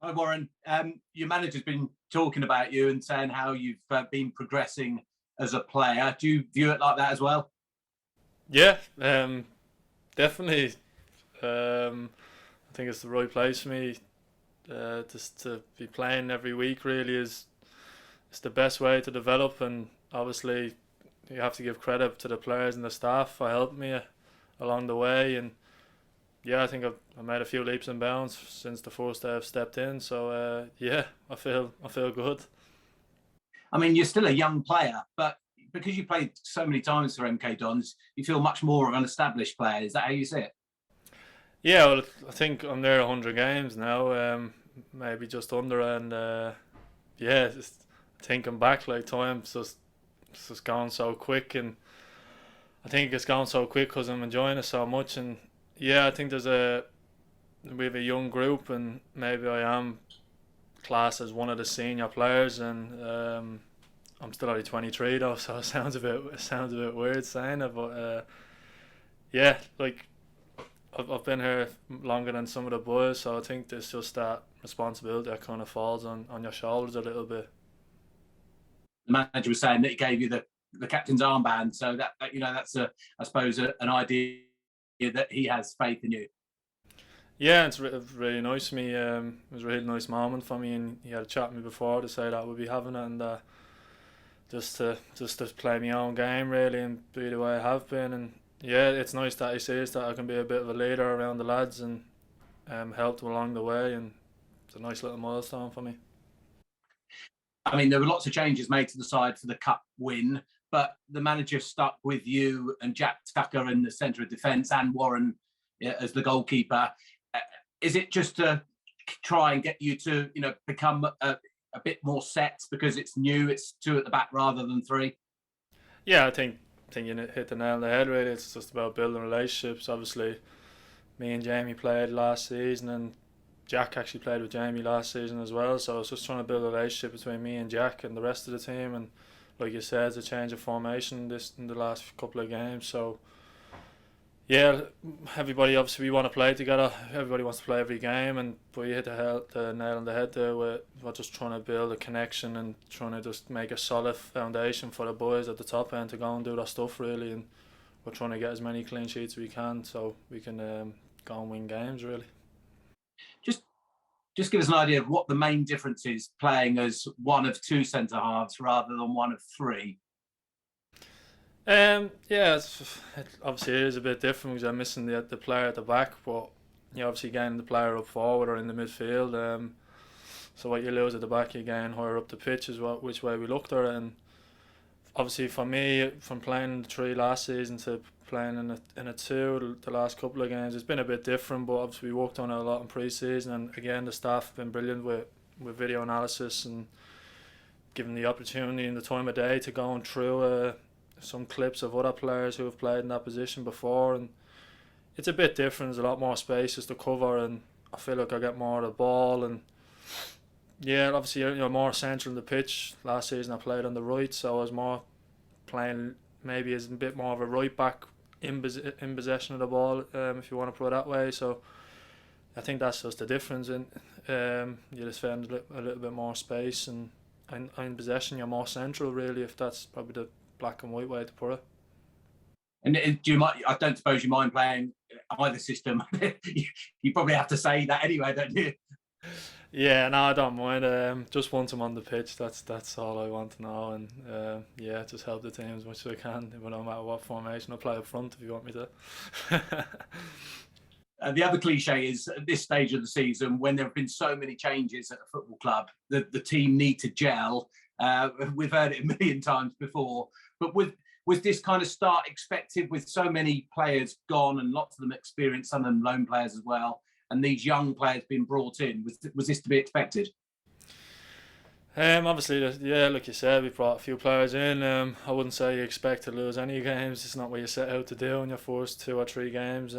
Hi, Warren. Your manager's been talking about you and saying how you've been progressing as a player. Do you view it like that as well? Yeah, definitely. I think it's the right place for me. Just to be playing every week really is the best way to develop, and obviously you have to give credit to the players and the staff for helping me along the way. And yeah, I think I've made a few leaps and bounds since the first day I've stepped in. So yeah, I feel good. I mean, you're still a young player, but because you played so many times for MK Dons, you feel much more of an established player. Is that how you see it? Yeah, well, I think I'm there 100 games now, maybe just under, and yeah, just thinking back, like time's just gone so quick, and I think it's gone so quick because I'm enjoying it so much. And yeah, I think we have a young group, and maybe I am classed as one of the senior players, and I'm still only 23 though, so it sounds a bit weird saying it, but yeah, like I've been here longer than some of the boys, so I think there's just that responsibility that kind of falls on your shoulders a little bit. The manager was saying that he gave you the captain's armband, so that's I suppose an idea that he has faith in you. Yeah, it's really nice for me. It was a really nice moment for me, and he had a chat with me before to say that we'll be having it, and just to play my own game really and be the way I have been. And yeah, it's nice that he says that I can be a bit of a leader around the lads and help them along the way, and it's a nice little milestone for me. I mean, there were lots of changes made to the side for the cup win, but the manager stuck with you and Jack Tucker in the centre of defence and Warren as the goalkeeper. Uh, is it just to try and get you to, become a bit more set because it's new? It's two at the back rather than three. Yeah, I think you hit the nail on the head. Really, it's just about building relationships. Obviously, me and Jamie played last season, and Jack actually played with Jamie last season as well. So it's just trying to build a relationship between me and Jack and the rest of the team. And like you said, it's a change of formation this in the last couple of games. So yeah, everybody obviously we want to play together. Everybody wants to play every game, and but you hit the nail on the head there. We're just trying to build a connection and trying to just make a solid foundation for the boys at the top end to go and do their stuff really. And we're trying to get as many clean sheets as we can so we can go and win games really. Just just give us an idea of what the main difference is playing as one of two centre halves rather than one of three. Yeah, it obviously it is a bit different because I'm missing the player at the back, but you obviously getting the player up forward or in the midfield. So what you lose at the back, you gain higher up the pitch is which way we looked at it. And obviously for me, from playing the three last season to playing in a two the last couple of games, it's been a bit different. But obviously we worked on it a lot in pre-season, and again the staff have been brilliant with video analysis and given the opportunity and the time of day to go on through some clips of other players who have played in that position before. And it's a bit different. There's a lot more spaces to cover, and I feel like I get more of the ball. And yeah, obviously you're more central in the pitch. Last season I played on the right, so I was more playing maybe as a bit more of a right back in possession of the ball, if you want to put it that way. So I think that's just the difference. And you just found a little bit more space, and in possession you're more central really, if that's probably the black and white way to put it. And do you mind? I don't suppose you mind playing either system. You probably have to say that anyway, don't you? Yeah, no, I don't mind. Just once I'm on the pitch, that's all I want to know, and yeah, just help the team as much as I can, no matter what formation. I'll play up front if you want me to. The other cliche is at this stage of the season, when there have been so many changes at a football club, the team need to gel. We've heard it a million times before, but was this kind of start expected with so many players gone and lots of them experienced, some of them lone players as well, and these young players being brought in? Was this to be expected? Obviously, yeah, like you said, we brought a few players in. I wouldn't say you expect to lose any games. It's not what you set out to do in your first two or three games.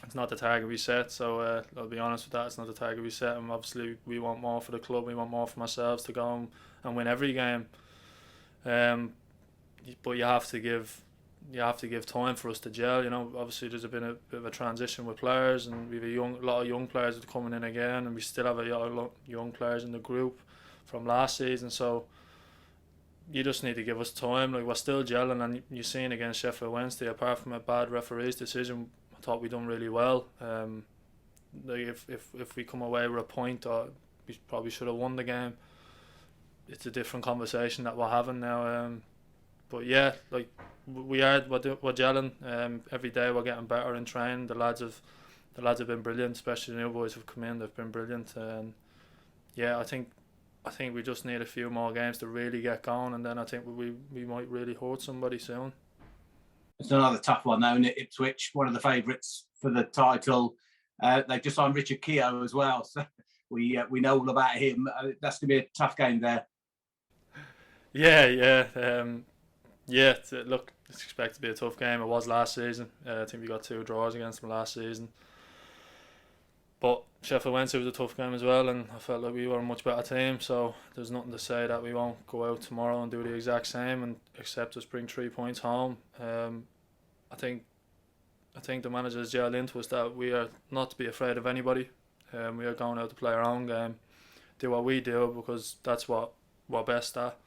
It's not the target we set, so I'll be honest with that. It's not the target we set, and obviously we want more for the club. We want more for ourselves to go and win every game. But you have to give you have to give time for us to gel. Obviously there's been a bit of a transition with players, and we've a lot of young players that are coming in again, and we still have a lot of young players in the group from last season. So you just need to give us time. Like, we're still gelling, and you're seeing against Sheffield Wednesday, apart from a bad referee's decision, I thought we done really well. Like, if we come away with a point, or we probably should have won the game, it's a different conversation that we're having now. But yeah, like, we're gelling. Every day we're getting better in training. The lads have been brilliant, especially the new boys who've come in. They've been brilliant, and yeah, I think we just need a few more games to really get going, and then I think we might really hurt somebody soon. It's another tough one though, isn't it? Ipswich, one of the favourites for the title. They've just signed Richard Keogh as well, so we know all about him. That's going to be a tough game there. Yeah. Look, it's expected to be a tough game. It was last season. I think we got 2 draws against them last season. But Sheffield Wednesday was a tough game as well, and I felt like we were a much better team. So there's nothing to say that we won't go out tomorrow and do the exact same and accept us bring 3 points home. I think the manager's gelled into us that we are not to be afraid of anybody. We are going out to play our own game, do what we do, because that's what we're best at.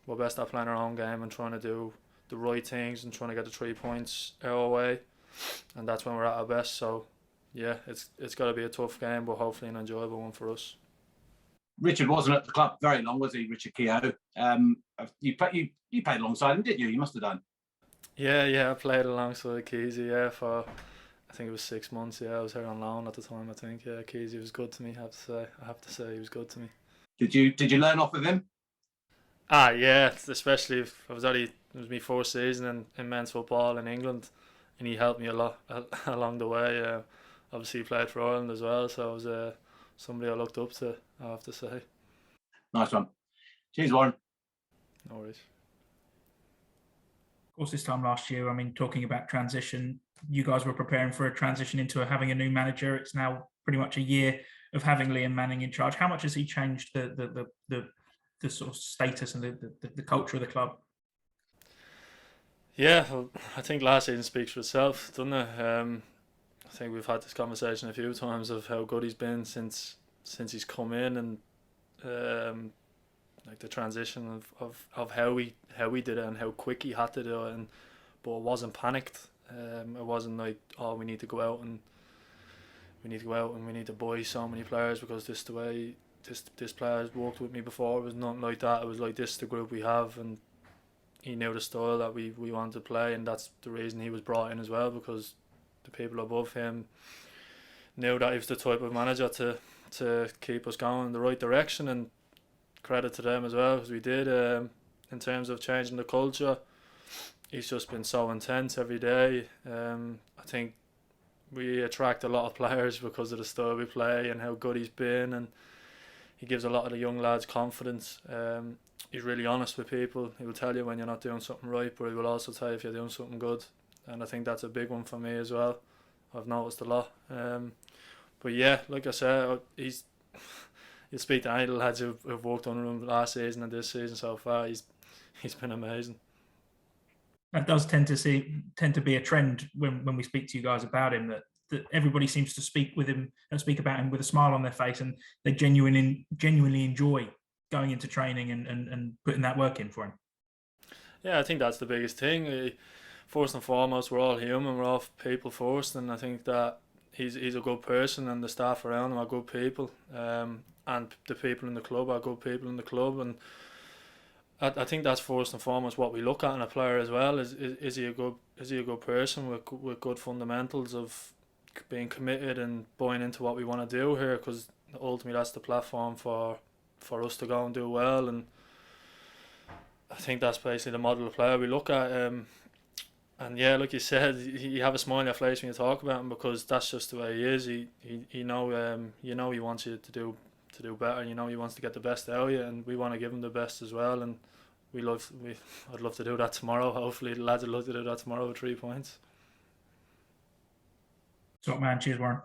We're best at playing our own game and trying to do the right things and trying to get the 3 points our way, and that's when we're at our best. So yeah, it's got to be a tough game, but hopefully an enjoyable one for us. Richard wasn't at the club very long, was he, Richard Keogh? You played alongside him, didn't you? You must have done. Yeah, I played alongside Keezy, for I think it was 6 months. Yeah, I was here on loan at the time. I think Keezy was good to me. I have to say he was good to me. Did you learn off of him? Yeah, especially if it was my first season in men's football in England, and he helped me a lot along the way. Obviously he played for Ireland as well, so it was somebody I looked up to, I have to say. Nice one. Cheers, Warren. No worries. Of course, this time last year, I mean, talking about transition, you guys were preparing for a transition into having a new manager. It's now pretty much a year of having Liam Manning in charge. How much has he changed the sort of status and the culture of the club? Yeah, well, I think last season speaks for itself, doesn't it? I think we've had this conversation a few times of how good he's been since he's come in, and like the transition of how we did it and how quick he had to do it, but it wasn't panicked. It wasn't like, oh, we need to go out and we need to buy so many players because this is the way this player's worked with me before. It was nothing like that. It was like, this is the group we have, and he knew the style that we wanted to play, and that's the reason he was brought in as well, because the people above him knew that he was the type of manager to keep us going in the right direction, and credit to them as well, because we did. In terms of changing the culture, he's just been so intense every day. I think we attract a lot of players because of the style we play and how good he's been, and he gives a lot of the young lads confidence. He's really honest with people. He will tell you when you're not doing something right, but he will also tell you if you're doing something good, and I think that's a big one for me as well. I've noticed a lot. But yeah, like I said, you speak to any of the lads who've worked under him last season and this season so far. He's been amazing. That does tend to be a trend when we speak to you guys about him, that everybody seems to speak about him with a smile on their face, and they genuinely enjoy going into training and putting that work in for him. Yeah, I think that's the biggest thing. First and foremost, we're all human, we're all people first, and I think that he's a good person, and the staff around him are good people, and the people in the club are good people in the club, and I think that's first and foremost what we look at in a player as well. Is he a good person with good fundamentals of being committed and buying into what we want to do here, because ultimately that's the platform for us to go and do well, and I think that's basically the model of player we look at. And yeah, like you said, you have a smile on your face when you talk about him, because that's just the way he is. He wants you to do better. He wants to get the best out of you, and we want to give him the best as well. And I'd love to do that tomorrow. Hopefully, the lads would love to do that tomorrow with 3 points. Top man, cheers, Warren.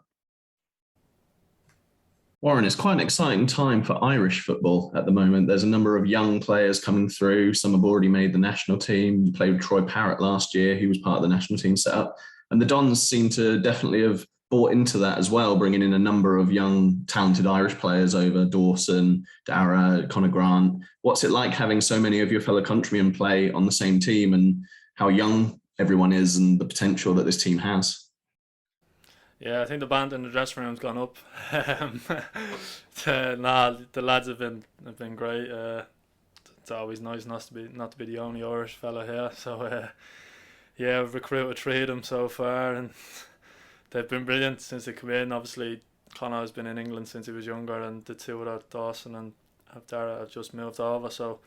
Warren, it's quite an exciting time for Irish football at the moment. There's a number of young players coming through. Some have already made the national team. You played with Troy Parrott last year, who was part of the national team setup. And the Dons seem to definitely have bought into that as well, bringing in a number of young, talented Irish players over Dawson, Dara, Conor Grant. What's it like having so many of your fellow countrymen play on the same team, and how young everyone is and the potential that this team has? Yeah, I think the band in the dressing room's gone up. Um, the lads have been great. It's always nice not to be the only Irish fella here. So yeah, we've recruited three of them so far, and they've been brilliant since they come in. Obviously, Conor has been in England since he was younger, and the two of Dawson and Dara have just moved over. So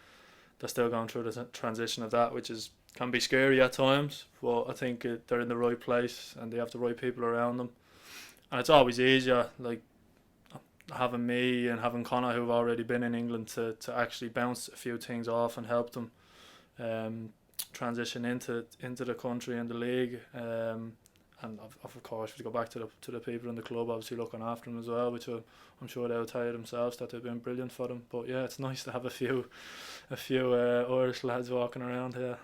they're still going through the transition of that, which can be scary at times. But I think they're in the right place and they have the right people around them. And it's always easier, like having me and having Conor, who've already been in England, to actually bounce a few things off and help them transition into the country and the league. And of course, we go back to the people in the club, obviously looking after them as well, which I'm sure they'll tell you themselves that they've been brilliant for them. But yeah, it's nice to have a few Irish lads walking around here.